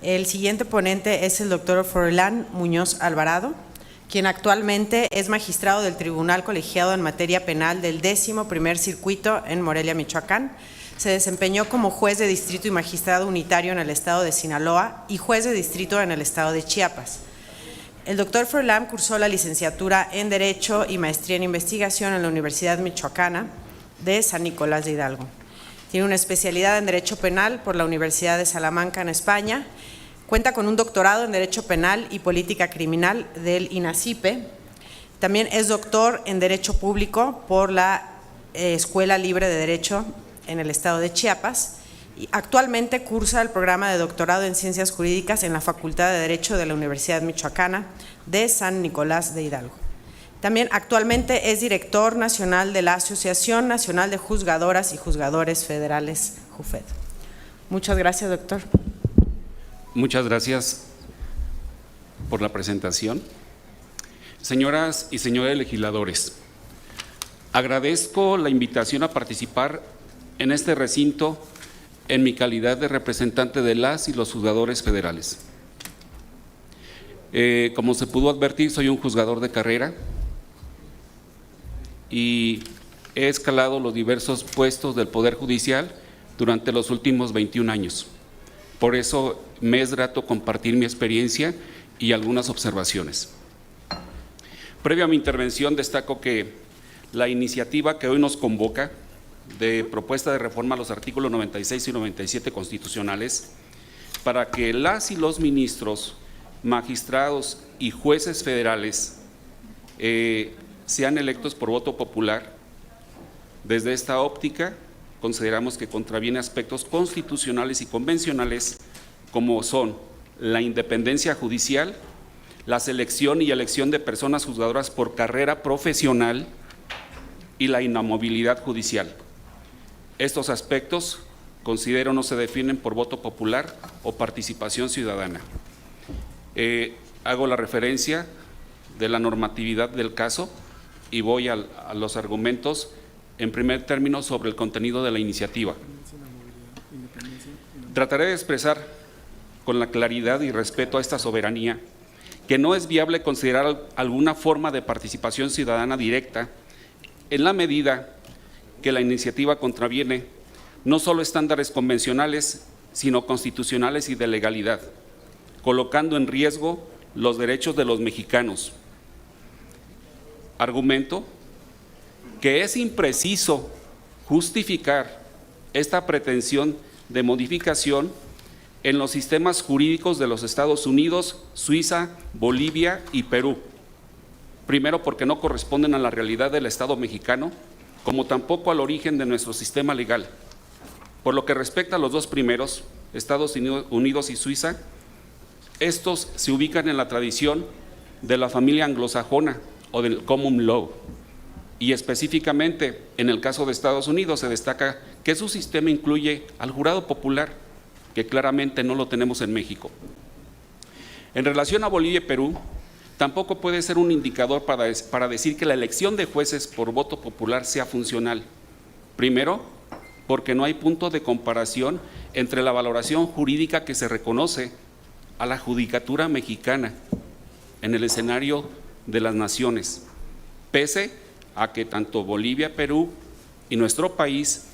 El siguiente ponente es el doctor Froilán Muñoz Alvarado, quien actualmente es magistrado del Tribunal Colegiado en Materia Penal del 11º Circuito en Morelia, Michoacán. Se desempeñó como juez de distrito y magistrado unitario en el estado de Sinaloa y juez de distrito en el estado de Chiapas. El doctor Froilán cursó la licenciatura en Derecho y maestría en Investigación en la Universidad Michoacana de San Nicolás de Hidalgo. Tiene una especialidad en Derecho Penal por la Universidad de Salamanca en España. Cuenta con un doctorado en Derecho Penal y Política Criminal del INACIPE. También es doctor en Derecho Público por la Escuela Libre de Derecho en el estado de Chiapas. Y actualmente cursa el programa de doctorado en Ciencias Jurídicas en la Facultad de Derecho de la Universidad Michoacana de San Nicolás de Hidalgo. También actualmente es director nacional de la Asociación Nacional de Juzgadoras y Juzgadores Federales, JUFED. Muchas gracias, doctor. Muchas gracias por la presentación. Señoras y señores legisladores, agradezco la invitación a participar en este recinto en mi calidad de representante de las y los juzgadores federales. Como se pudo advertir, soy un juzgador de carrera y he escalado los diversos puestos del Poder Judicial durante los últimos 21 años. Por eso me es grato compartir mi experiencia y algunas observaciones. Previo a mi intervención, destaco que la iniciativa que hoy nos convoca de propuesta de reforma a los artículos 96 y 97 constitucionales para que las y los ministros, magistrados y jueces federales sean electos por voto popular. Desde esta óptica, consideramos que contraviene aspectos constitucionales y convencionales como son la independencia judicial, la selección y elección de personas juzgadoras por carrera profesional y la inamovilidad judicial. Estos aspectos, considero, no se definen por voto popular o participación ciudadana. Hago la referencia de la normatividad del caso y voy a los argumentos en primer término sobre el contenido de la iniciativa. Trataré de expresar con la claridad y respeto a esta soberanía que no es viable considerar alguna forma de participación ciudadana directa en la medida que la iniciativa contraviene no solo estándares convencionales, sino constitucionales y de legalidad, colocando en riesgo los derechos de los mexicanos. Argumento que es impreciso justificar esta pretensión de modificación en los sistemas jurídicos de los Estados Unidos, Suiza, Bolivia y Perú. Primero, porque no corresponden a la realidad del Estado mexicano, como tampoco al origen de nuestro sistema legal. Por lo que respecta a los dos primeros, Estados Unidos y Suiza, estos se ubican en la tradición de la familia anglosajona o del common law. Y específicamente, en el caso de Estados Unidos, se destaca que su sistema incluye al jurado popular, que claramente no lo tenemos en México. En relación a Bolivia y Perú, tampoco puede ser un indicador para decir que la elección de jueces por voto popular sea funcional. Primero, porque no hay punto de comparación entre la valoración jurídica que se reconoce a la judicatura mexicana en el escenario de las naciones, pese a que tanto Bolivia, Perú y nuestro país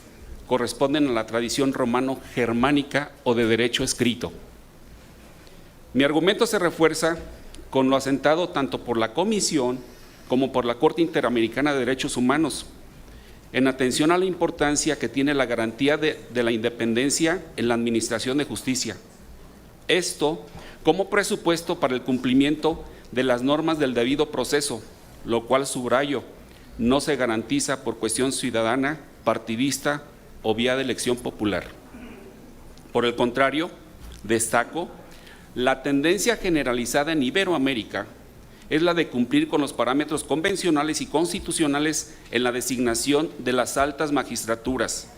corresponden a la tradición romano-germánica o de derecho escrito. Mi argumento se refuerza con lo asentado tanto por la Comisión como por la Corte Interamericana de Derechos Humanos, en atención a la importancia que tiene la garantía de la independencia en la administración de justicia. Esto como presupuesto para el cumplimiento de las normas del debido proceso, lo cual, subrayo, no se garantiza por cuestión ciudadana, partidista o vía de elección popular. Por el contrario, destaco la tendencia generalizada en Iberoamérica es la de cumplir con los parámetros convencionales y constitucionales en la designación de las altas magistraturas,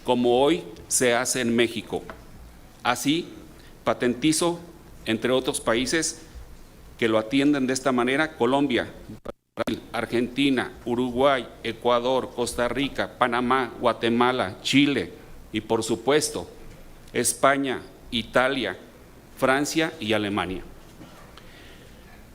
como hoy se hace en México. Así, patentizo, entre otros países que lo atienden de esta manera, Colombia, Brasil, Argentina, Uruguay, Ecuador, Costa Rica, Panamá, Guatemala, Chile y, por supuesto, España, Italia, Francia y Alemania.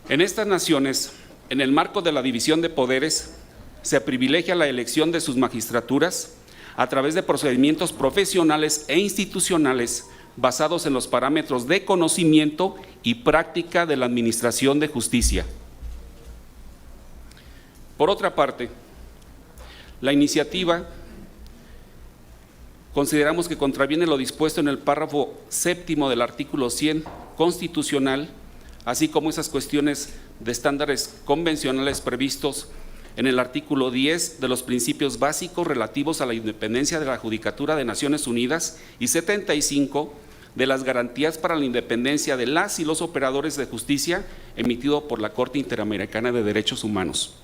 En estas naciones, en el marco de la división de poderes, se privilegia la elección de sus magistraturas a través de procedimientos profesionales e institucionales basados en los parámetros de conocimiento y práctica de la administración de justicia. Por otra parte, la iniciativa consideramos que contraviene lo dispuesto en el párrafo séptimo del artículo 100 constitucional, así como esas cuestiones de estándares convencionales previstos en el artículo 10 de los principios básicos relativos a la independencia de la Judicatura de Naciones Unidas y 75 de las garantías para la independencia de las y los operadores de justicia emitido por la Corte Interamericana de Derechos Humanos,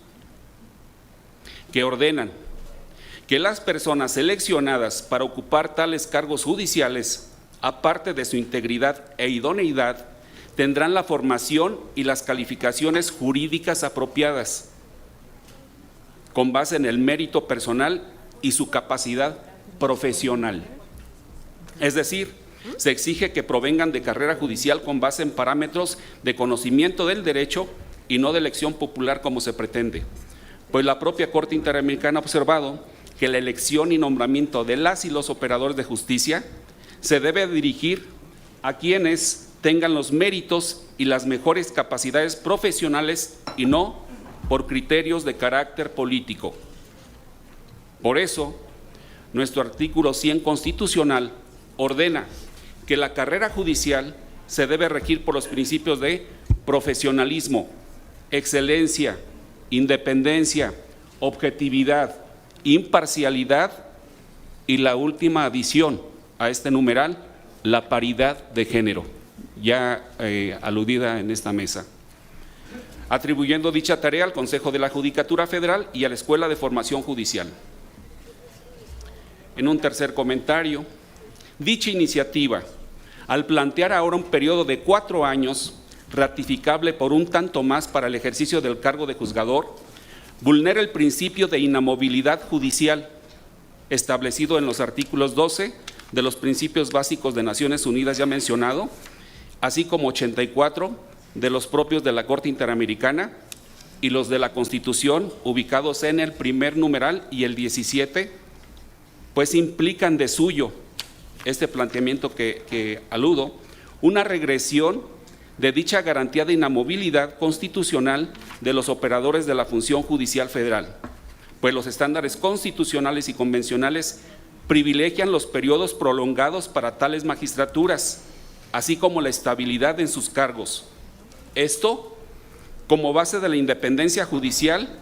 que ordenan que las personas seleccionadas para ocupar tales cargos judiciales, aparte de su integridad e idoneidad, tendrán la formación y las calificaciones jurídicas apropiadas, con base en el mérito personal y su capacidad profesional. Es decir, se exige que provengan de carrera judicial con base en parámetros de conocimiento del derecho y no de elección popular como se pretende, pues la propia Corte Interamericana ha observado que la elección y nombramiento de las y los operadores de justicia se debe dirigir a quienes tengan los méritos y las mejores capacidades profesionales y no por criterios de carácter político. Por eso, nuestro artículo 100 constitucional ordena que la carrera judicial se debe regir por los principios de profesionalismo, excelencia, independencia, objetividad, imparcialidad y la última adición a este numeral, la paridad de género, ya aludida en esta mesa, atribuyendo dicha tarea al Consejo de la Judicatura Federal y a la Escuela de Formación Judicial. En un tercer comentario, dicha iniciativa, al plantear ahora un periodo de 4 años, ratificable por un tanto más para el ejercicio del cargo de juzgador, vulnera el principio de inamovilidad judicial establecido en los artículos 12 de los principios básicos de Naciones Unidas ya mencionado, así como 84 de los propios de la Corte Interamericana y los de la Constitución, ubicados en el primer numeral y el 17, pues implican de suyo este planteamiento que aludo, una regresión de dicha garantía de inamovilidad constitucional de los operadores de la función judicial federal, pues los estándares constitucionales y convencionales privilegian los periodos prolongados para tales magistraturas, así como la estabilidad en sus cargos. Esto como base de la independencia judicial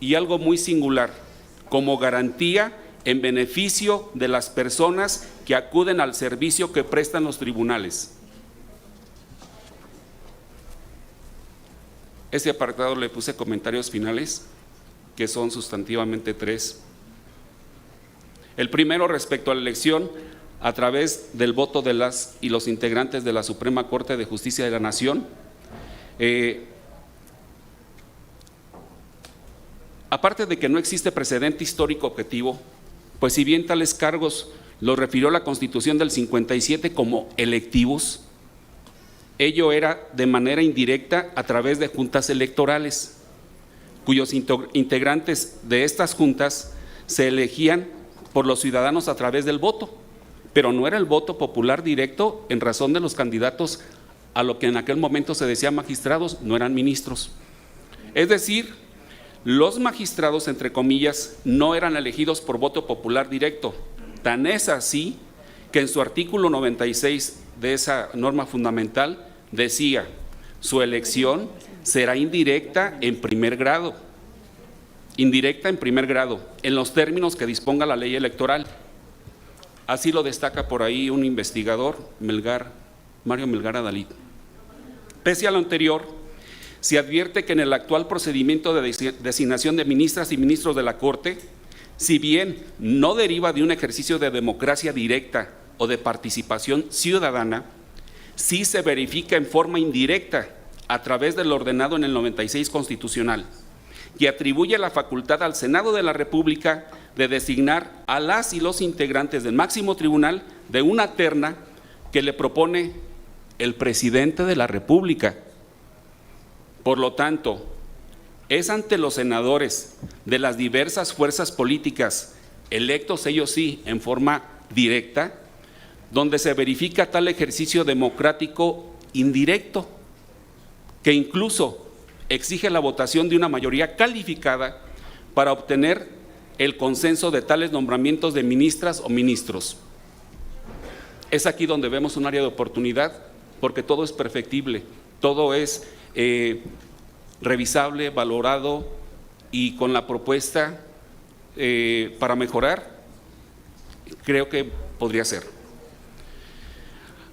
y algo muy singular, como garantía en beneficio de las personas que acuden al servicio que prestan los tribunales. Este apartado le puse comentarios finales, que son sustantivamente 3. El primero, respecto a la elección a través del voto de las y los integrantes de la Suprema Corte de Justicia de la Nación. Aparte de que no existe precedente histórico objetivo, pues si bien tales cargos los refirió la Constitución del 57 como electivos, ello era de manera indirecta a través de juntas electorales, cuyos integrantes de estas juntas se elegían por los ciudadanos a través del voto, pero no era el voto popular directo en razón de los candidatos a lo que en aquel momento se decía magistrados, no eran ministros. Es decir, los magistrados, entre comillas, no eran elegidos por voto popular directo. Tan es así que en su artículo 96 de esa norma fundamental decía: su elección será indirecta en primer grado, en los términos que disponga la ley electoral. Así lo destaca por ahí un investigador, Mario Melgar Adalid. Pese a lo anterior, se advierte que en el actual procedimiento de designación de ministras y ministros de la Corte, si bien no deriva de un ejercicio de democracia directa o de participación ciudadana, sí se verifica en forma indirecta a través del ordenado en el 96 constitucional, que atribuye la facultad al Senado de la República de designar a las y los integrantes del máximo tribunal de una terna que le propone el presidente de la República. Por lo tanto, es ante los senadores de las diversas fuerzas políticas, electos ellos sí en forma directa, donde se verifica tal ejercicio democrático indirecto, que incluso exige la votación de una mayoría calificada para obtener el consenso de tales nombramientos de ministras o ministros. Es aquí donde vemos un área de oportunidad, porque todo es perfectible, todo es revisable, valorado, y con la propuesta para mejorar, creo que podría ser.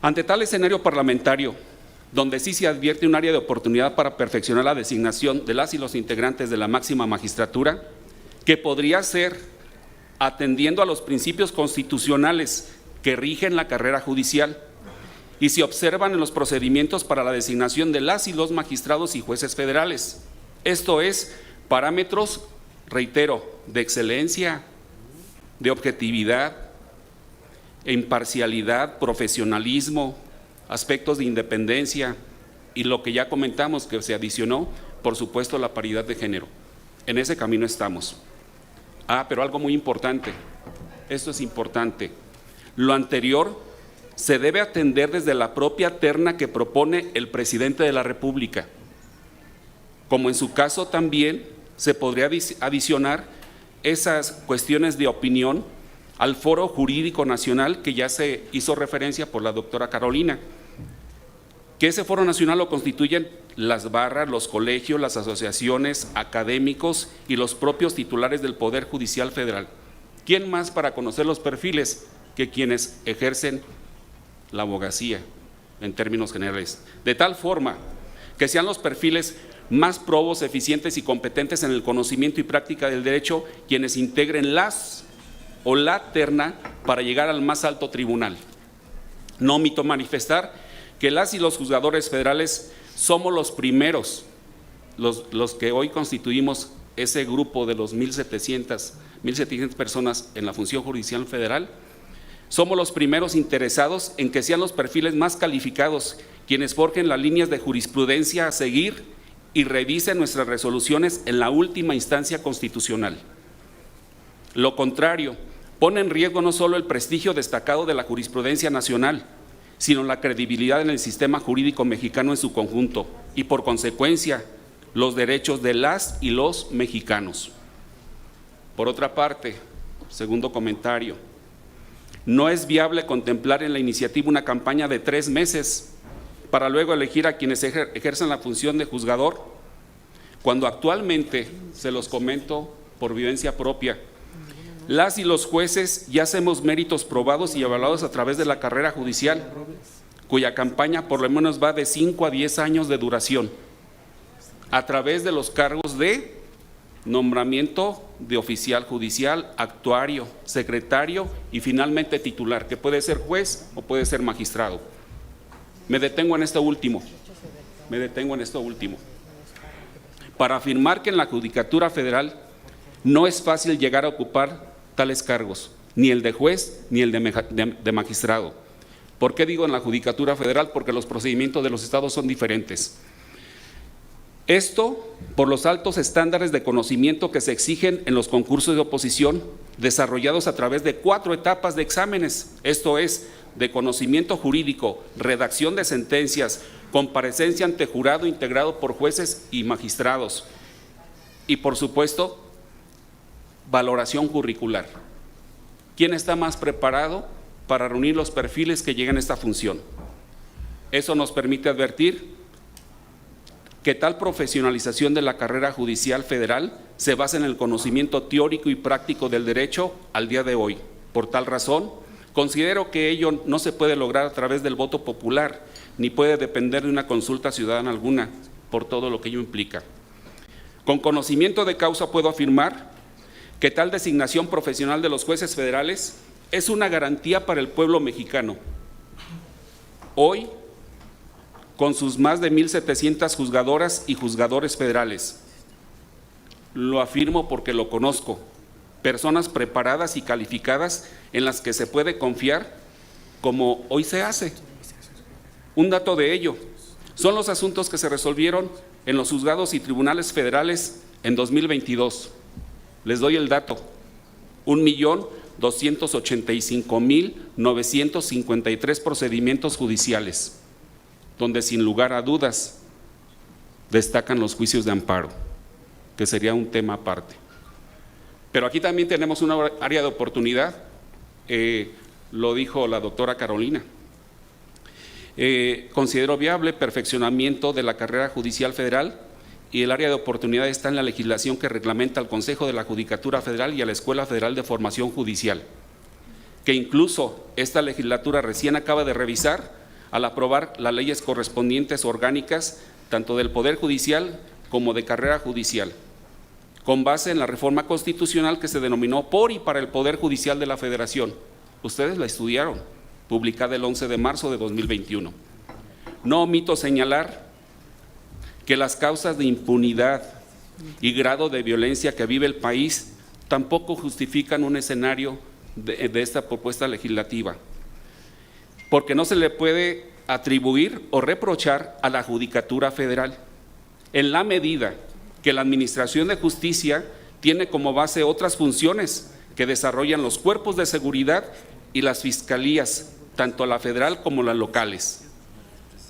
Ante tal escenario parlamentario, donde sí se advierte un área de oportunidad para perfeccionar la designación de las y los integrantes de la máxima magistratura, que podría ser atendiendo a los principios constitucionales que rigen la carrera judicial y se observan en los procedimientos para la designación de las y los magistrados y jueces federales. Esto es, parámetros, reitero, de excelencia, de objetividad, imparcialidad, profesionalismo, aspectos de independencia y lo que ya comentamos que se adicionó, por supuesto, la paridad de género. En ese camino estamos. Pero algo muy importante, esto es importante, lo anterior se debe atender desde la propia terna que propone el presidente de la República, como en su caso también se podría adicionar esas cuestiones de opinión al Foro Jurídico Nacional que ya se hizo referencia por la doctora Carolina, que ese Foro Nacional lo constituyen las barras, los colegios, las asociaciones, académicos y los propios titulares del Poder Judicial Federal. ¿Quién más para conocer los perfiles que quienes ejercen la abogacía en términos generales? De tal forma que sean los perfiles más probos, eficientes y competentes en el conocimiento y práctica del derecho quienes integren las o la terna para llegar al más alto tribunal. No omito manifestar que las y los juzgadores federales somos los primeros, los que hoy constituimos ese grupo de los 1,700 personas en la función judicial federal, somos los primeros interesados en que sean los perfiles más calificados quienes forjen las líneas de jurisprudencia a seguir y revisen nuestras resoluciones en la última instancia constitucional. Lo contrario, pone en riesgo no solo el prestigio destacado de la jurisprudencia nacional, sino la credibilidad en el sistema jurídico mexicano en su conjunto y, por consecuencia, los derechos de las y los mexicanos. Por otra parte, segundo comentario, no es viable contemplar en la iniciativa una campaña de 3 meses para luego elegir a quienes ejercen la función de juzgador, cuando actualmente, se los comento por vivencia propia, las y los jueces ya hacemos méritos probados y avalados a través de la carrera judicial, cuya campaña por lo menos va de 5 a 10 años de duración, a través de los cargos de nombramiento de oficial judicial, actuario, secretario y finalmente titular, que puede ser juez o puede ser magistrado. Me detengo en esto último, para afirmar que en la Judicatura Federal no es fácil llegar a ocupar tales cargos, ni el de juez ni el de magistrado. ¿Por qué digo en la Judicatura Federal? Porque los procedimientos de los estados son diferentes. Esto por los altos estándares de conocimiento que se exigen en los concursos de oposición, desarrollados a través de 4 etapas de exámenes, esto es, de conocimiento jurídico, redacción de sentencias, comparecencia ante jurado integrado por jueces y magistrados, y por supuesto, valoración curricular. ¿Quién está más preparado para reunir los perfiles que llegan a esta función? Eso nos permite advertir que tal profesionalización de la carrera judicial federal se basa en el conocimiento teórico y práctico del derecho al día de hoy. Por tal razón, considero que ello no se puede lograr a través del voto popular, ni puede depender de una consulta ciudadana alguna, por todo lo que ello implica. Con conocimiento de causa puedo afirmar que tal designación profesional de los jueces federales es una garantía para el pueblo mexicano. Hoy, con sus más de 1,700 juzgadoras y juzgadores federales. Lo afirmo porque lo conozco, personas preparadas y calificadas en las que se puede confiar como hoy se hace. Un dato de ello son los asuntos que se resolvieron en los juzgados y tribunales federales en 2022. Les doy el dato: 1.285.953 procedimientos judiciales, donde sin lugar a dudas destacan los juicios de amparo, que sería un tema aparte. Pero aquí también tenemos una área de oportunidad, lo dijo la doctora Carolina. Considero viable perfeccionamiento de la carrera judicial federal, y el área de oportunidad está en la legislación que reglamenta al Consejo de la Judicatura Federal y a la Escuela Federal de Formación Judicial, que incluso esta legislatura recién acaba de revisar al aprobar las leyes correspondientes orgánicas tanto del Poder Judicial como de carrera judicial, con base en la reforma constitucional que se denominó por y para el Poder Judicial de la Federación. Ustedes la estudiaron, publicada el 11 de marzo de 2021. No omito señalar que las causas de impunidad y grado de violencia que vive el país tampoco justifican un escenario de esta propuesta legislativa, porque no se le puede atribuir o reprochar a la Judicatura Federal, en la medida que la Administración de Justicia tiene como base otras funciones que desarrollan los cuerpos de seguridad y las fiscalías, tanto la federal como las locales,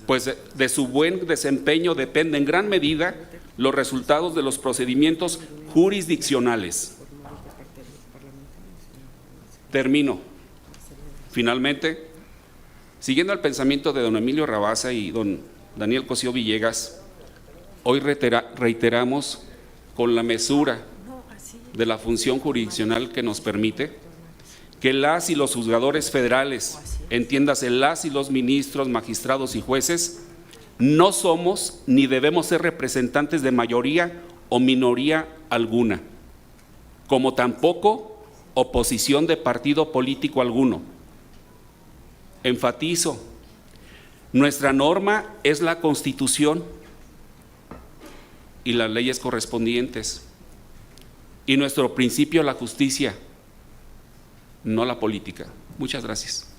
pues de su buen desempeño depende en gran medida los resultados de los procedimientos jurisdiccionales. Termino. Finalmente, siguiendo el pensamiento de don Emilio Rabasa y don Daniel Cosío Villegas, hoy reiteramos con la mesura de la función jurisdiccional que nos permite que las y los juzgadores federales, entiéndase las y los ministros, magistrados y jueces, no somos ni debemos ser representantes de mayoría o minoría alguna, como tampoco oposición de partido político alguno. Enfatizo, nuestra norma es la Constitución y las leyes correspondientes, y nuestro principio la justicia, no la política. Muchas gracias.